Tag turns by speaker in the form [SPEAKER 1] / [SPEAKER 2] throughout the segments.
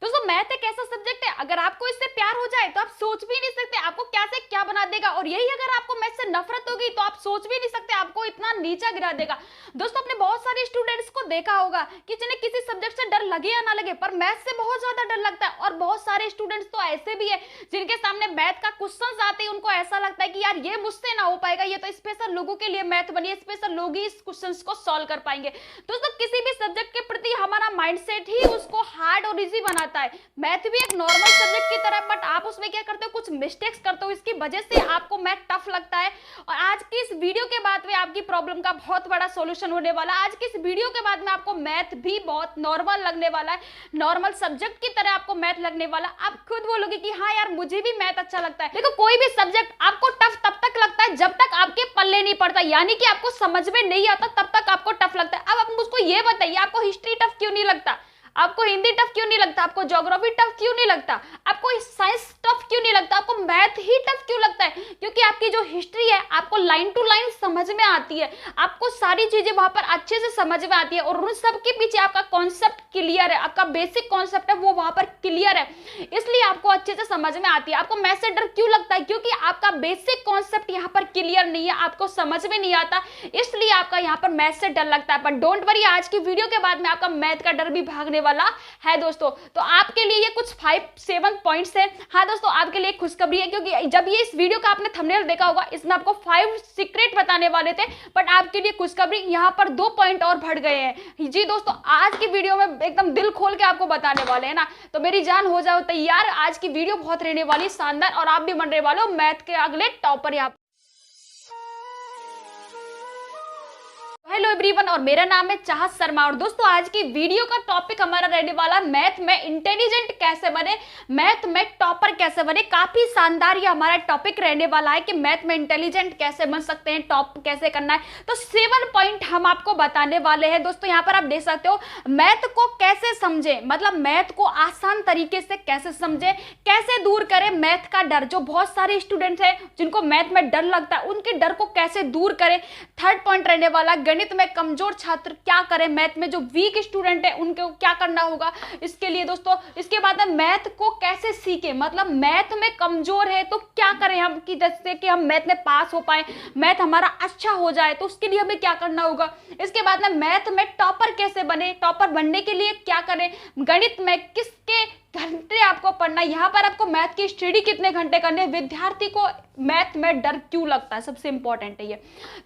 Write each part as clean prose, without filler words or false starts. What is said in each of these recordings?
[SPEAKER 1] दोस्तों मैथ एक ऐसा सब्जेक्ट है, अगर आपको इससे प्यार हो जाए तो आप सोच भी नहीं सकते आपको क्या से क्या बना देगा, और यही अगर आपको मैथ से नफरत होगी तो आप सोच भी नहीं सकते आपको इतना नीचा गिरा देगा। दोस्तों अपने बहुत सारे स्टूडेंट्स को देखा होगा कि जिन्हें किसी सब्जेक्ट से डर लगे या ना लगे पर मैथ से बहुत ज्यादा डर लगता है, और बहुत सारे स्टूडेंट्स तो ऐसे भी है जिनके सामने मैथ का क्वेश्चन आते ही उनको ऐसा लगता है कि यार ये मुझसे ना हो पाएगा, ये तो स्पेशल लोगों के लिए मैथ बनी है, स्पेशल लोग ही इस क्वेश्चन को सॉल्व कर पाएंगे। दोस्तों किसी भी सब्जेक्ट के प्रति हमारा माइंडसेट ही उसको हार्ड और इजी बनाता है। मैथ भी एक नॉर्मल सब्जेक्ट की तरह, बट आप उसमें क्या करते हो, कुछ मिस्टेक्स करते हो, इसकी वजह से आपको मैथ टफ लगता है। और आज की इस वीडियो के बाद में आपकी प्रॉब्लम का बहुत बड़ा सॉल्यूशन होने वाला है। आज की इस वीडियो के बाद में आपको मैथ भी बहुत नॉर्मल लगने वाला है, नॉर्मल सब्जेक्ट की तरह आपको मैथ लगने वाला। आप खुद बोलोगे कि हाँ यार मुझे भी मैथ अच्छा लगता है। देखो कोई भी सब्जेक्ट आपको टफ तब तक लगता है जब तक आपके पल्ले नहीं पड़ता, यानी कि आपको समझ में नहीं आता तब तक आपको टफ लगता है। अब आप मुझको ये बताइए, आपको हिस्ट्री टफ क्यों नहीं लगता, आपको हिंदी टफ क्यों नहीं लगता, आपको ज्योग्राफी टफ क्यों नहीं लगता, आपको साइंस टफ क्यों नहीं लगता, आपको मैथ ही टफ क्यों लगता है? क्योंकि आपकी जो हिस्ट्री है आपको लाइन टू लाइन समझ में आती है, आपको सारी चीजें वहां पर अच्छे से समझ में आती है, और उन सब के पीछे आपका कॉन्सेप्ट क्लियर है, आपका बेसिक कॉन्सेप्ट है वो वहां पर क्लियर है, इसलिए आपको अच्छे से समझ में आती है। आपको मैथ से डर क्यों लगता है? क्योंकि आपका बेसिक कॉन्सेप्ट यहाँ पर क्लियर नहीं है, आपको समझ में नहीं आता, इसलिए आपका यहाँ पर मैथ से डर लगता है। पर डोंट वरी, आज की वीडियो के बाद में आपका मैथ का डर भी भागने वाला है दोस्तों। तो आपके लिए ये कुछ 5-7 पॉइंट्स है। हाँ दोस्तों आपके लिए खुशखबरी है, क्योंकि जब ये इस वीडियो का आपने थंबनेल देखा होगा इसमें आपको 5 सीक्रेट बताने वाले थे, बट आपके लिए खुशखबरी, यहाँ पर 2 पॉइंट और बढ़ गए हैं। जी दोस्तों आज की वीडियो में एकदम दिल खोल के आपको बताने वाले हैं ना, तो मेरी जान हो जाओ तैयार, आज की वीडियो बहुत रहने वाली शानदार, और आप भी बनने वाले हो मैथ के अगले टॉपर। यहाँ हेलो एवरीवन, और मेरा नाम है चाहत शर्मा, और दोस्तों आज की वीडियो का टॉपिक हमारा रहने वाला मैथ में इंटेलिजेंट कैसे बने, मैथ में टॉपर कैसे बने। काफी शानदार ये हमारा टॉपिक रहने वाला है कि मैथ में इंटेलिजेंट कैसे बन सकते हैं, टॉप कैसे करना है। तो 7 पॉइंट हम आपको बताने वाले हैं दोस्तों। यहाँ पर आप देख सकते हो मैथ को कैसे समझे, मतलब मैथ को आसान तरीके से कैसे समझे, कैसे दूर करें मैथ का डर। जो बहुत सारे स्टूडेंट्स हैं जिनको मैथ में डर लगता है उनके डर को कैसे दूर करें। 3rd पॉइंट रहने वाला गणित में कमजोर छात्र क्या करें, मैथ में जो वीक स्टूडेंट है उनको क्या करना होगा इसके लिए दोस्तों। इसके बाद में मैथ को कैसे सीखे, मतलब मैथ में कमजोर है तो क्या करें हम कि जैसे कि हम मैथ में पास हो पाए, मैथ हमारा अच्छा हो जाए, तो उसके लिए हमें क्या करना होगा। इसके बाद में मैथ में टॉपर कैसे बने, टॉपर बनने के लिए क्या करें, गणित में किसके घंटे आपको पढ़ना है, यहाँ पर आपको मैथ की स्टडी कितने घंटे करने, विद्यार्थी को मैथ में डर क्यों लगता है, सबसे इंपॉर्टेंट है ये।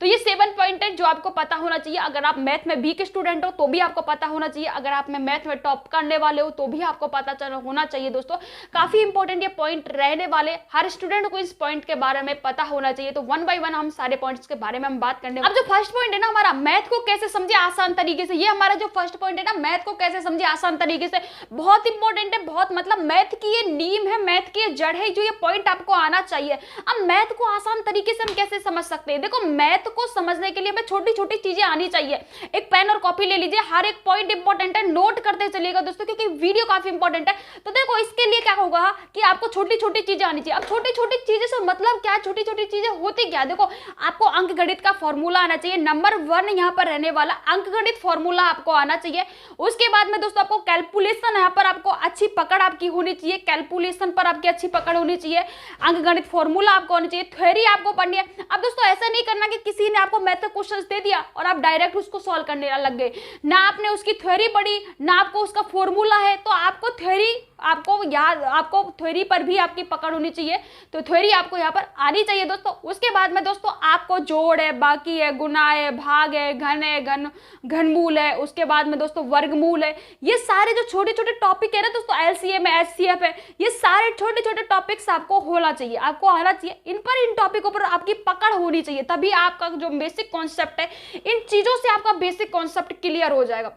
[SPEAKER 1] तो ये 7 पॉइंट है जो आपको पता होना चाहिए। अगर आप मैथ में वीक स्टूडेंट हो तो भी आपको पता होना चाहिए, अगर आप मैथ में टॉप करने वाले हो तो भी आपको पता होना चाहिए दोस्तों। काफी इंपॉर्टेंट ये पॉइंट रहने वाले, हर स्टूडेंट को इस पॉइंट के बारे में पता होना चाहिए। तो 1 बाय 1 हम सारे पॉइंट्स के बारे में हम बात करने। अब जो फर्स्ट पॉइंट है ना हमारा, मैथ को कैसे समझे आसान तरीके से, ये हमारा जो फर्स्ट पॉइंट है ना, मैथ को कैसे समझे आसान तरीके से, बहुत इंपॉर्टेंट है, बहुत मतलब मैथ की ये नींव है, मैथ की ये जड़ है, जो ये पॉइंट आपको आना चाहिए। अब मैथ को आसान तरीके से हम कैसे समझ सकते हैं, देखो मैथ को समझने के लिए हमें छोटी छोटी चीजें आनी चाहिए। एक पेन और कॉपी ले लीजिए, हर एक पॉइंट इंपॉर्टेंट है, नोट करते चलिएगा दोस्तों क्योंकि वीडियो काफी इंपॉर्टेंट है। तो देखो इसके लिए क्या होगा कि आपको छोटी छोटी चीजें आनी चाहिए। अब छोटी छोटी चीजें से मतलब क्या, छोटी छोटी चीजें होती क्या, देखो आपको अंक गणित का फॉर्मूला आना चाहिए, नंबर 1 यहाँ पर रहने वाला अंक गणित फॉर्मूला आपको आना चाहिए। उसके बाद में दोस्तों आपको कैलकुलेशन, यहाँ पर आपको अच्छी पकड़ आपकी होनी चाहिए, कैलकुलेशन पर आपकी अच्छी पकड़ होनी चाहिए, अंक गणित फॉर्मूला आपको आनी चाहिए, थ्योरी आपको पढ़नी है। अब दोस्तों ऐसा नहीं करना कि किसी ने आपको मैथ का क्वेश्चन दे दिया और आप डायरेक्ट उसको सॉल्व करने लग गए, ना आपने उसकी थ्योरी पढ़ी ना आपको उसका फॉर्मूला है, तो आपको थ्योरी आपको याद, आपको थ्योरी पर भी आपकी पकड़ होनी चाहिए, तो थ्योरी आपको यहाँ पर आनी चाहिए दोस्तों। उसके बाद में दोस्तों आपको जोड़ है, बाकी है, गुना है, भाग है, घनमूल है, उसके बाद में दोस्तों वर्गमूल है, ये सारे जो छोटे छोटे टॉपिक है ना दोस्तों, एलसीएम है, एचसीएफ है, ये सारे छोटे छोटे टॉपिक्स आपको होना चाहिए, आपको आना चाहिए। इन टॉपिकों पर आपकी पकड़ होनी चाहिए, तभी आपका जो बेसिक कॉन्सेप्ट है, इन चीजों से आपका बेसिक कॉन्सेप्ट क्लियर हो जाएगा।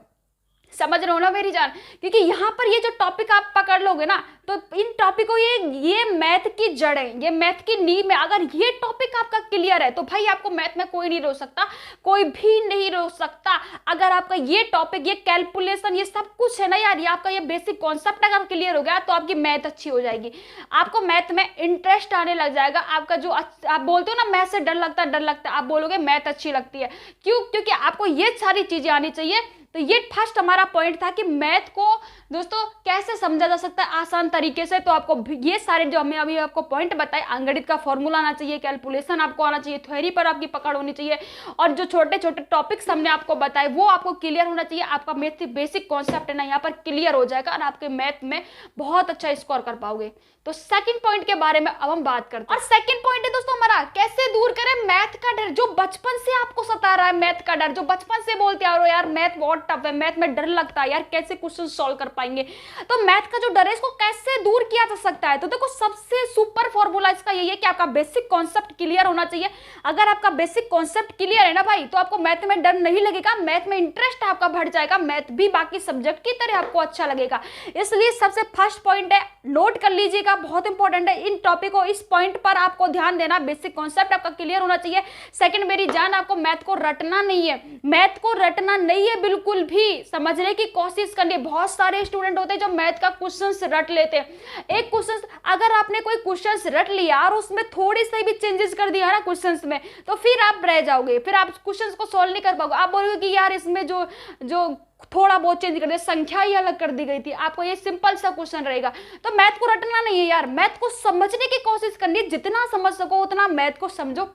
[SPEAKER 1] समझ रहे हो ना मेरी जान, क्योंकि यहाँ पर ये जो टॉपिक आप पकड़ लोगे ना तो इन टॉपिकों, ये मैथ की जड़ है, ये मैथ की नींव में। अगर ये टॉपिक आपका क्लियर है तो भाई आपको मैथ में कोई नहीं रोक सकता, कोई भी नहीं रोक सकता। अगर आपका ये टॉपिक, ये कैलकुलेशन, ये सब कुछ है ना यार, ये आपका ये बेसिक कॉन्सेप्ट अगर क्लियर हो गया तो आपकी मैथ अच्छी हो जाएगी, आपको मैथ में इंटरेस्ट आने लग जाएगा। आपका जो आप बोलते हो ना मैथ से डर लगता है, आप बोलोगे मैथ अच्छी लगती है। क्यों? क्योंकि आपको ये सारी चीजें आनी चाहिए, तो ये फर्स्ट हमारा पॉइंट था कि मैथ को दोस्तों कैसे समझा जा सकता है आसान तरीके से। तो आपको ये सारे जो हमें अभी आपको पॉइंट बताए, अंकगणित का फॉर्मूला आना चाहिए, कैलकुलेशन आपको आना चाहिए, थ्योरी पर आपकी पकड़ होनी चाहिए, और जो छोटे छोटे टॉपिक्स हमने आपको बताए वो आपको क्लियर होना चाहिए। आपका मैथ की बेसिक कॉन्सेप्ट है ना यहाँ पर क्लियर हो जाएगा और आपके मैथ में बहुत अच्छा स्कोर कर पाओगे। तो सेकंड पॉइंट के बारे में अब हम बात करते हैं, और सेकंड पॉइंट है दोस्तों हमारा कैसे दूर करें मैथ का डर जो बचपन से आपको सता रहा है। मैथ का डर जो बचपन से बोलते आ रहे हो यार मैथ बहुत टफ है, मैथ में डर लगता है यार, कैसे क्वेश्चन सॉल्व कर पाएंगे। तो मैथ का जो डर है इसको कैसे दूर किया जा सकता है। तो देखो सबसे सुपर फॉर्मूला इसका यही है कि आपका बेसिक कॉन्सेप्ट क्लियर होना चाहिए। अगर आपका बेसिक कॉन्सेप्ट क्लियर है ना भाई, तो आपको मैथ में डर नहीं लगेगा, मैथ में इंटरेस्ट आपका बढ़ जाएगा, मैथ भी बाकी सब्जेक्ट की तरह आपको अच्छा लगेगा। इसलिए सबसे फर्स्ट पॉइंट है, नोट कर लीजिएगा, बहुत इंपॉर्टेंट है इन टॉपिक को, इस पॉइंट पर आपको ध्यान देना, बेसिक कॉन्सेप्ट आपका क्लियर होना चाहिए। सेकंड मेरी जान, आपको मैथ को रटना नहीं है, मैथ को रटना नहीं है, बिल्कुल भी समझने की कोशिश करनी है। बहुत सारे स्टूडेंट होते हैं जो मैथ का क्वेश्चंस रट लेते हैं। एक क्वेश्चन अगर आपने कोई क्वेश्चंस रट लिया और उसमें थोड़ी सी भी चेंजेस कर दिया ना क्वेश्चंस में, तो फिर आप रह जाओगे, फिर आप क्वेश्चंस को सॉल्व नहीं कर पाओगे। आप बोलोगे कि यार इसमें जो थोड़ा बहुत चेंज कर दिया, संख्या ही अलग कर दी गई थी, आपको ये सिंपल सा क्वेश्चन रहेगा। तो मैथ को रटना नहीं है यार, मैथ को समझने की कोशिश करनी है, जितना समझ सको उतना मैथ को समझो।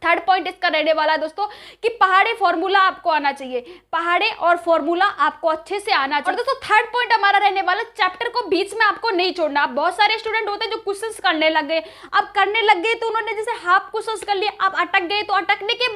[SPEAKER 1] थर्ड पॉइंट इसका रहने वाला है दोस्तों कि पहाड़े फॉर्मूला आपको आना चाहिए, पहाड़े और फॉर्मूला आपको अच्छे से आना चाहिए। और दोस्तों थर्ड पॉइंट हमारा रहने वाला, चैप्टर को बीच में आपको नहीं छोड़ना। आप बहुत सारे स्टूडेंट होते हैं जो क्वेश्चंस करने लग गए, अब करने लग गए तो उन्होंने जैसे हाफ क्वेश्चंस कर लिए, अब अटक गए, तो अटकने के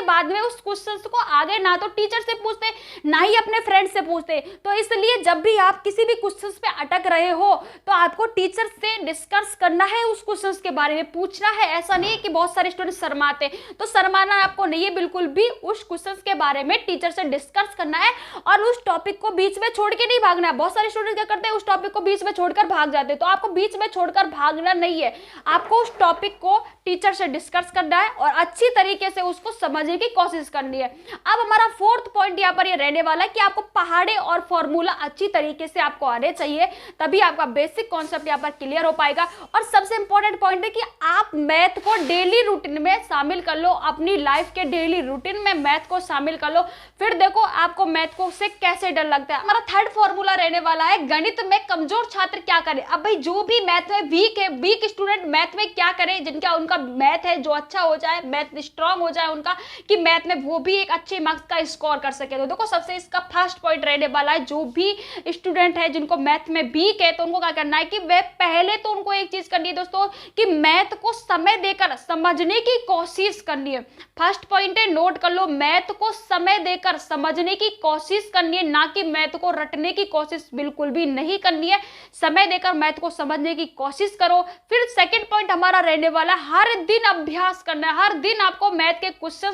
[SPEAKER 1] बाद में उस क्वेश्चंस को आगे ना तो टीचर से पूछते ना ही अपने फ्रेंड से पूछते। तो इसलिए जब भी आप किसी भी क्वेश्चंस पे अटक रहे हो तो आपको टीचर से डिस्कस करना है, उस क्वेश्चंस के बारे में पूछना है। ऐसा नहीं है कि बहुत सारे स्टूडेंट शर्माते, तो शर्माना आपको नहीं है बिल्कुल भी, उस क्वेश्चंस के बारे में टीचर से डिस्कस करना है और उस टॉपिक को बीच में छोड़ के नहीं भागना है। बहुत सारे स्टूडेंट क्या करते हैं, उस टॉपिक को बीच में छोड़कर भाग जाते हैं, तो आपको बीच में छोड़कर भागना नहीं है, आपको उस टॉपिक को टीचर से डिस्कस करना है और अच्छी तरीके से उसको समझने की कोशिश करनी है। अब हमारा फोर्थ पॉइंट यहाँ पर ये रहने वाला है कि आपको पहाड़े और फॉर्मूला अच्छी तरीके से आपको आने चाहिए, तभी आपका बेसिक कॉन्सेप्ट यहाँ पर क्लियर हो पाएगा। और सबसे इंपॉर्टेंट पॉइंट है कि आप मैथ को डेली रूटीन में शामिल कर लो, अपनी लाइफ के डेली रूटीन में मैथ को शामिल कर लो, फिर देखो आपको मैथ को से कैसे डर लगता है। हमारा थर्ड फॉर्मूला रहने वाला है, गणित में कमजोर छात्र क्या करे। अब भाई जो भी मैथ में वीक है, वीक स्टूडेंट मैथ में क्या करे, जिनका उनका मैथ है जो अच्छा हो जाए, मैथ स्ट्रांग हो जाए उनका, कि मैथ में वो भी एक अच्छे मार्क्स का स्कोर कर सके। तो देखो सबसे इसका फर्स्ट पॉइंट रहने वाला है, जो भी स्टूडेंट है जिनको मैथ में वीक है तो उनको क्या करना है कि वे पहले तो उनको एक चीज करनी है दोस्तों कि मैथ को समय देकर समझने की कोशिश करनी है। फर्स्ट पॉइंट है, नोट कर लो, मैथ को समय देकर समझने की कोशिश करनी है, ना कि मैथ को रटने की कोशिश बिल्कुल भी नहीं करनी है। समय देकर मैथ को समझने की कोशिश करो। फिर सेकंड पॉइंट हमारा रहने वाला, हर दिन अभ्यास करना है, हर दिन आपको मैथ के क्वेश्चन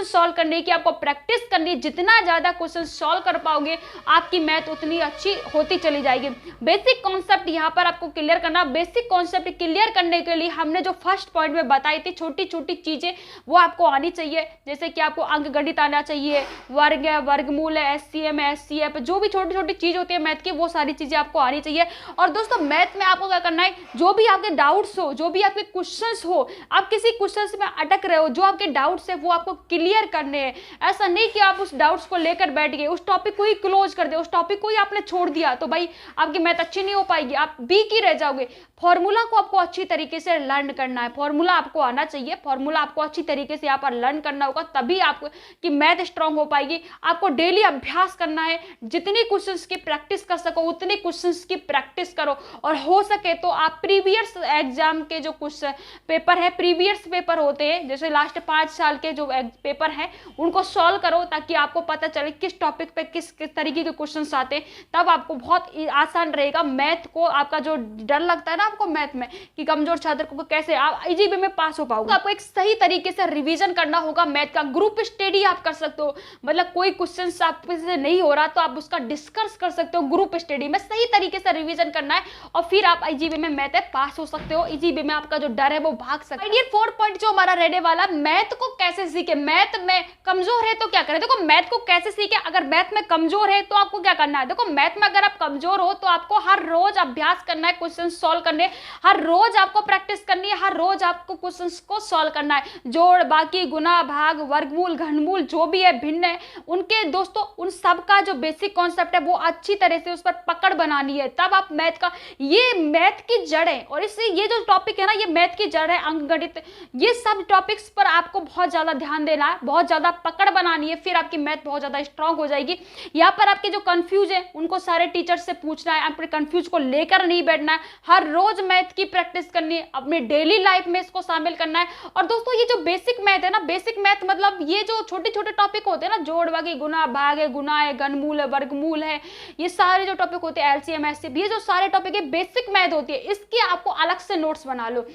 [SPEAKER 1] सॉल्व करने की आपको प्रैक्टिस करनी। जितना ज्यादा क्वेश्चन सॉल्व कर पाओगे आपकी मैथ उतनी अच्छी होती चली जाएगी। बेसिक कॉन्सेप्ट यहाँ पर आपको क्लियर करना। बेसिक कॉन्सेप्ट क्लियर करने के लिए हमने जो फर्स्ट पॉइंट में बताई थी, छोटी छोटी चीजें वो आपको आनी चाहिए, जैसे कि आपको अंकगणित आना चाहिए, वर्ग है, वर्गमूल है, एचसीएम है, एचसीएफ, जो भी छोटी छोटी चीज होती है मैथ की, वो सारी चीजें आपको आनी चाहिए। और दोस्तों मैथ में आपको क्या करना है, जो भी आपके डाउट्स हो, जो भी आपके क्वेश्चंस हो, आप किसी क्वेश्चंस में अटक रहे हो, जो आपके डाउट्स है वो आपको क्लियर करने हैं। ऐसा नहीं कि आप उस डाउट्स को लेकर बैठ गए, उस टॉपिक को ही क्लोज कर दे, उस टॉपिक को ही आपने छोड़ दिया, तो भाई आपकी मैथ अच्छी नहीं हो पाएगी, आप वीक ही रह जाओगे। फॉर्मूला को आपको अच्छी तरीके से लर्न करना है, फॉर्मूला आपको आना चाहिए, फॉर्मूला आपको अच्छी तरीके से यहाँ पर लर्न करना होगा, तभी आपको कि मैथ स्ट्रांग हो पाएगी। आपको डेली अभ्यास करना है, जितनी क्वेश्चंस की प्रैक्टिस कर सको उतनी क्वेश्चंस की प्रैक्टिस करो, और हो सके तो आप प्रीवियस एग्जाम के जो क्वेश्चन पेपर है, प्रीवियस पेपर होते हैं, जैसे लास्ट 5 साल के जो पेपर है उनको सॉल्व करो, ताकि आपको पता चले किस टॉपिक पे किस तरीके के क्वेश्चन आते हैं, तब आपको बहुत आसान रहेगा। मैथ को आपका जो डर लगता है ना आपको मैथ में कि कमजोर छात्र को कैसे आप इजी वे में पास हो पाओगे, तो आपको एक सही तरीके से रिवीजन करना होगा मैथ का। ग्रुप स्टडी आप कर सकते हो, मतलब कोई क्वेश्चन आपसे नहीं हो रहा तो आप उसका डिस्कस कर सकते हो ग्रुप स्टडी में, सही तरीके से रिवीजन करना है और फिर आप इजी वे में मैथ पास हो सकते हो, इजी वे में आपका जो डर है वो भाग सकते हो। फोर्थ पॉइंट जो हमारा रहने वाला, मैथ को कैसे सीखे। मैथ में कमजोर है तो क्या करें, देखो मैथ को कैसे सीखे। अगर मैथ में कमजोर है तो आपको क्या करना है, देखो मैथ में अगर आप कमजोर हो तो आपको हर रोज अभ्यास करना है, क्वेश्चन सॉल्व करने, हर रोज आपको प्रैक्टिस करनी है, हर रोज रोज आपको क्वेश्चंस को सॉल्व करना है। जोड़, बाकी, गुना, भाग, वर्गमूल, घनमूल जो भी है, भिन्न है, उनके दोस्तों उन सब का जो बेसिक कॉन्सेप्ट है वो अच्छी तरह से उस पर पकड़ बनानी है, तब आप मैथ का, ये मैथ की जड़ है। और इससे ये जो टॉपिक है ना, ये मैथ की जड़ है, अंकगणित, ये सब टॉपिक्स पर आपको बहुत ज्यादा ध्यान देना है, बहुत ज्यादा पकड़ बनानी है, फिर आपकी मैथ बहुत ज्यादा स्ट्रांग हो जाएगी। यहाँ पर आपके जो कंफ्यूज है उनको सारे टीचर से पूछना है, अपने कंफ्यूज को लेकर नहीं बैठना है, हर रोज मैथ की प्रैक्टिस करनी है, अपने डेली लाइफ में इसको शामिल करना है। और दोस्तों ये जो बेसिक मैथ है ना, बेसिक मैथ मतलब ये जो छोटे छोटे टॉपिक होते हैं ना, जोड़, बाकी, गुना, भाग है, गुना है, घनमूल है, वर्गमूल है, ये सारे जो टॉपिक होते हैं, एलसीएम, एचसीएफ, ये जो सारे टॉपिक है बेसिक मैथ होती है, इसकी आपको अलग से नोट्स बना लो,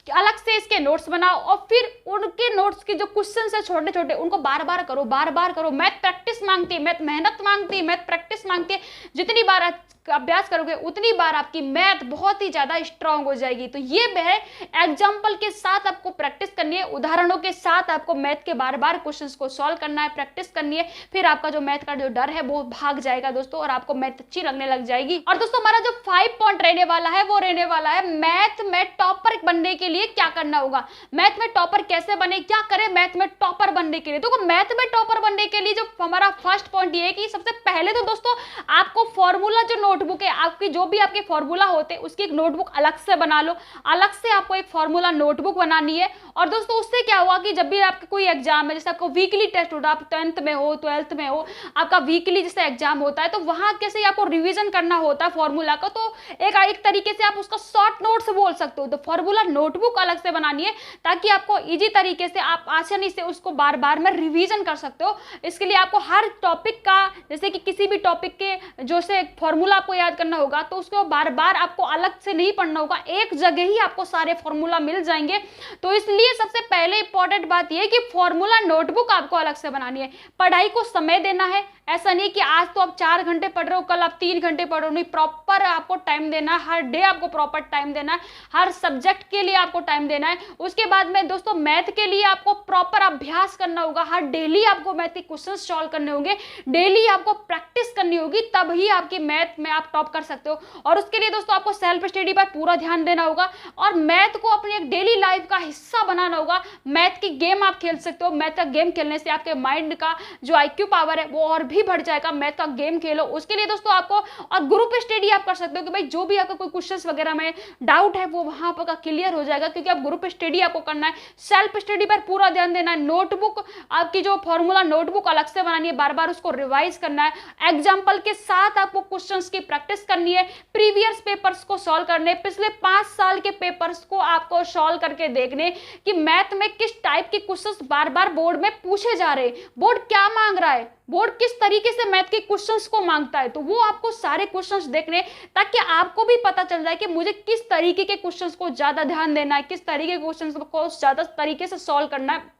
[SPEAKER 1] अलग से इसके नोट्स बनाओ, और फिर उनके नोट्स के जो क्वेश्चन है छोटे छोटे, उनको बार बार करो, बार बार करो। मैथ प्रैक्टिस मांगती है, मैथ मेहनत मांगती है, मैथ प्रैक्टिस मांगती है। जितनी बार अभ्यास करोगे उतनी बार आपकी मैथ बहुत ही ज्यादा स्ट्रांग हो जाएगी। तो ये है एग्जाम्पल के साथ आपको प्रैक्टिस करनी है, उदाहरणों के साथ आपको मैथ के बार बार क्वेश्चंस को सॉल्व करना है, प्रैक्टिस करनी है, फिर आपका जो मैथ का जो डर है वो भाग जाएगा दोस्तों, और आपको मैथ अच्छी लगने लग जाएगी। और दोस्तों हमारा जो 5 पॉइंट रहने वाला है वो रहने वाला है मैथ में टॉपर बनने के लिए क्या करना होगा, मैथ में टॉपर कैसे बने, क्या करें मैथ में टॉपर बनने के लिए। देखो मैथ में टॉपर बनने के लिए जो हमारा फर्स्ट पॉइंट ये है कि सबसे पहले तो दोस्तों आपको फॉर्मूला जो नोटबुक है आपकी, जो भी आपके फॉर्मूला होते हैं उसकी एक नोटबुक अलग से बना लो, अलग से आपको एक फॉर्मूला नोटबुक बनानी है। और दोस्तों उससे क्या हुआ कि जब भी आपका कोई एग्जाम है, जैसे आपको वीकली टेस्ट होता है, आप 10th में हो, 12th में हो, आपका वीकली जैसे एग्जाम होता है, तो वहां कैसे आपको रिवीजन करना होता है फॉर्मूला का, तो एक तरीके से आप उसका शॉर्ट नोट्स बोल सकते हो। तो फॉर्मूला नोटबुक अलग से बनानी है ताकि आपको इजी तरीके से आप आसानी से उसको बार बार में रिवीजन कर सकते हो। इसके लिए आपको हर टॉपिक का, जैसे कि किसी भी टॉपिक के जो से फॉर्मूला आपको याद करना होगा, तो उसको बार बार आपको अलग से नहीं पढ़ना होगा, एक जगह ही आपको सारे फॉर्मूला मिल जाएंगे। तो इसलिए सबसे पहले इंपॉर्टेंट बात यह है कि फॉर्मूला नोटबुक आपको अलग से बनानी है। पढ़ाई को समय देना है, ऐसा नहीं कि आज तो आप 4 घंटे पढ़ रहे हो, कल आप 3 घंटे पढ़ रहे हो, नहीं, प्रॉपर आपको टाइम देना है, हर डे आपको प्रॉपर टाइम देना है, हर सब्जेक्ट के लिए आपको टाइम देना है। उसके बाद में दोस्तों मैथ के लिए आपको प्रॉपर अभ्यास करना होगा, हर डेली आपको मैथ के क्वेश्चन सॉल्व करने होंगे, डेली आपको प्रैक्टिस करनी होगी, तभी आपकी मैथ में आप टॉप कर सकते हो। और उसके लिए दोस्तों आपको सेल्फ स्टडी पर पूरा ध्यान देना होगा और मैथ को अपनी एक डेली लाइफ का हिस्सा बनाना होगा। मैथ की गेम आप खेल सकते हो, मैथ का गेम खेलने से आपके माइंड का जो IQ पावर है वो और भी बढ़ जाएगा। मैथ का गेम खेलो, उसके लिए दोस्तों आपको और ग्रुप स्टडी आप कर सकते हो कि भाई जो भी आपका कोई क्वेश्चंस वगैरह में डाउट है वो वहां पर क्लियर हो जाएगा, क्योंकि आप ग्रुप स्टडी आपको करना है। सेल्फ स्टडी पर पूरा ध्यान देना है। नोटबुक आपकी जो फॉर्मूला नोटबुक अलग से बनानी है, बार बार उसको रिवाइज करना है। एग्जाम्पल के साथ आपको क्वेश्चंस की प्रैक्टिस करनी है, प्रीवियस पेपर्स को सॉल्व करने, पिछले 5 साल के पेपर्स को आपको सॉल्व करके देखने कि मैथ में किस टाइप के क्वेश्चंस बार बार बोर्ड में पूछे जा रहे हैं, बोर्ड क्या मांग रहा है, बोर्ड किस तरीके से मैथ के क्वेश्चंस को मांगता है। तो वो आपको सारे क्वेश्चंस देखने, ताकि आपको भी पता चल जाए कि मुझे किस तरीके के क्वेश्चंस को ज्यादा ध्यान देना है, किस तरीके के क्वेश्चंस को ज्यादा तरीके से सॉल्व करना है,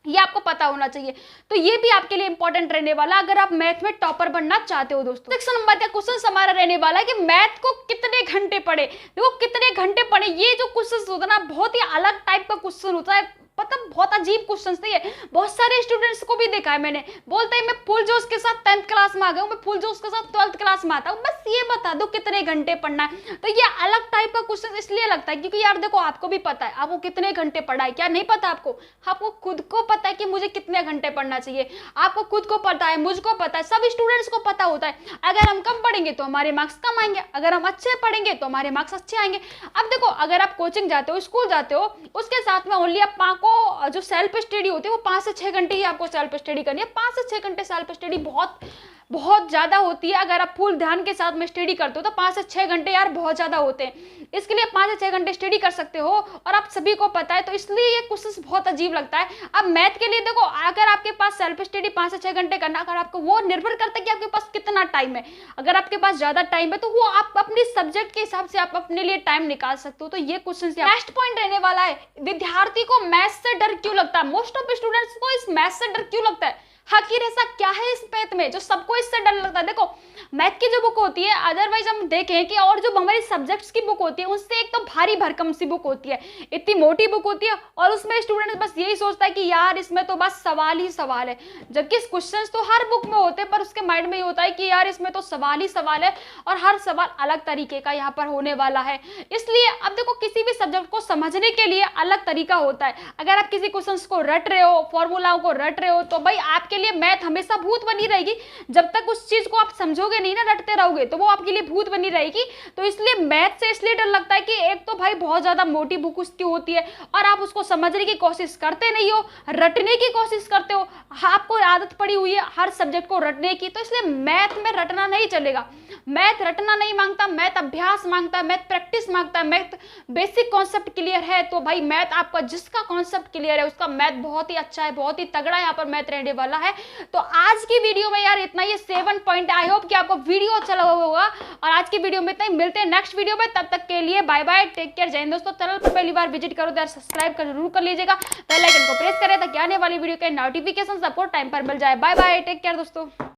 [SPEAKER 1] ये आपको पता होना चाहिए। तो ये भी आपके लिए इंपॉर्टेंट रहने वाला अगर आप मैथ में टॉपर बनना चाहते हो। दोस्तों 6 नंबर का क्वेश्चन हमारा रहने वाला है कि मैथ को कितने घंटे पढ़े। देखो कितने घंटे पढ़े, ये जो क्वेश्चन होता है ना बहुत ही अलग टाइप का क्वेश्चन होता है, मतलब बहुत अजीब क्वेश्चन नहीं है। बहुत सारे स्टूडेंट्स को भी देखा है मैंने, बोलते हैं मैं फुल जोश के साथ 10th क्लास में आ गया हूँ, मैं फुल जोश के साथ 12th क्लास में आता हूँ, बस ये बता दो कितने घंटे पढ़ना है। तो ये अलग टाइप का क्वेश्चन इसलिए लगता है क्योंकि यार देखो आपको भी पता है आपको कितने घंटे पढ़ा है, क्या नहीं पता आपको, आपको खुद को पता है कि मुझे कितने घंटे पढ़ना चाहिए, आपको खुद को पता है, मुझको पता है, सब स्टूडेंट्स को पता होता है। अगर हम कम पढ़ेंगे तो हमारे मार्क्स कम आएंगे, अगर हम अच्छे पढ़ेंगे तो हमारे मार्क्स अच्छे आएंगे। अब देखो अगर आप कोचिंग जाते हो, स्कूल जाते हो, उसके साथ में ओनली आपको जो सेल्फ स्टडी होती है वो 5 से 6 घंटे ही आपको सेल्फ स्टडी करनी है। 5 से 6 घंटे सेल्फ स्टडी बहुत ज्यादा होती है। अगर आप फुल ध्यान के साथ में स्टडी करते हो तो 5 से 6 घंटे यार बहुत ज्यादा होते हैं। इसके लिए 5 से 6 घंटे स्टडी कर सकते हो और आप सभी को पता है, तो इसलिए ये क्वेश्चन बहुत अजीब लगता है। अब मैथ के लिए देखो अगर आपके पास सेल्फ स्टडी 5 से 6 घंटे करना, अगर आपको वो निर्भर करता है कि आपके पास कितना टाइम है। अगर आपके पास ज्यादा टाइम है तो वो आप अपने सब्जेक्ट के हिसाब से आप अपने लिए टाइम निकाल सकते हो। तो ये क्वेश्चन नेक्स्ट पॉइंट रहने वाला है, विद्यार्थी को मैथ से डर क्यों लगता है। मोस्ट ऑफ स्टूडेंट्स को इस मैथ से डर क्यों लगता है। आखिर ऐसा क्या है इस मैथ में जो सबको इससे डर लगता है? देखो मैथ की जो बुक होती है, अदरवाइज हम देखें कि और जो हमारी सब्जेक्ट्स की बुक होती है उससे एक तो भारी भरकम सी बुक होती है, इतनी मोटी बुक होती है, और उसमें स्टूडेंट बस यही सोचता है कि यार इसमें तो बस सवाल ही सवाल है, जबकि क्वेश्चंस तो हर बुक में होते हैं, पर उसके माइंड में ये होता है कि यार इसमें तो सवाल ही सवाल है और हर सवाल अलग तरीके का यहाँ पर होने वाला है। इसलिए अब देखो किसी भी सब्जेक्ट को समझने के लिए अलग तरीका होता है। अगर आप किसी क्वेश्चन को रट रहे हो, फॉर्मूलाओं को रट रहे हो, तो भाई आपके लिए मैथ हमेशा भूत बनी रहेगी। जब तक उस चीज को आप समझोगे नहीं ना, रटते रहोगे, तो वो आपके लिए भूत बनी रहेगी। तो इसलिए मैथ से इसलिए डर लगता है कि एक तो भाई बहुत ज्यादा मोटी बुक उसकी होती है और आप उसको समझने की कोशिश करते नहीं हो, रटने की कोशिश करते हो। आपको आदत पड़ी हुई है हर सब्जेक्ट को रटने की, तो इसलिए मैथ में रटना नहीं चलेगा। मैथ रटना नहीं मांगता, मैथ अभ्यास मांगता है, मैथ प्रैक्टिस मांगता है, मैथ बेसिक कॉन्सेप्ट क्लियर है। तो भाई मैथ आपका जिसका कॉन्सेप्ट क्लियर है उसका मैथ बहुत ही अच्छा है, बहुत ही तगड़ा यहाँ पर मैथ रहने वाला है। तो आज की वीडियो में यार इतना, ये 7 पॉइंट। आई होप कि आपको वीडियो अच्छा लगा होगा, और आज की वीडियो में इतना ही। मिलते हैं नेक्स्ट वीडियो में, तब तक के लिए बाय बाय, टेक केयर, जय हिंद। दोस्तों चैनल पर पहली बार विजिट करो तो यार सब्सक्राइब जरूर कर लीजिएगा, बेल आइकन को प्रेस करें ताकि आने वाली वीडियो के नोटिफिकेशन सबको टाइम पर मिल जाए। बाय बाय, टेक केयर दोस्तों।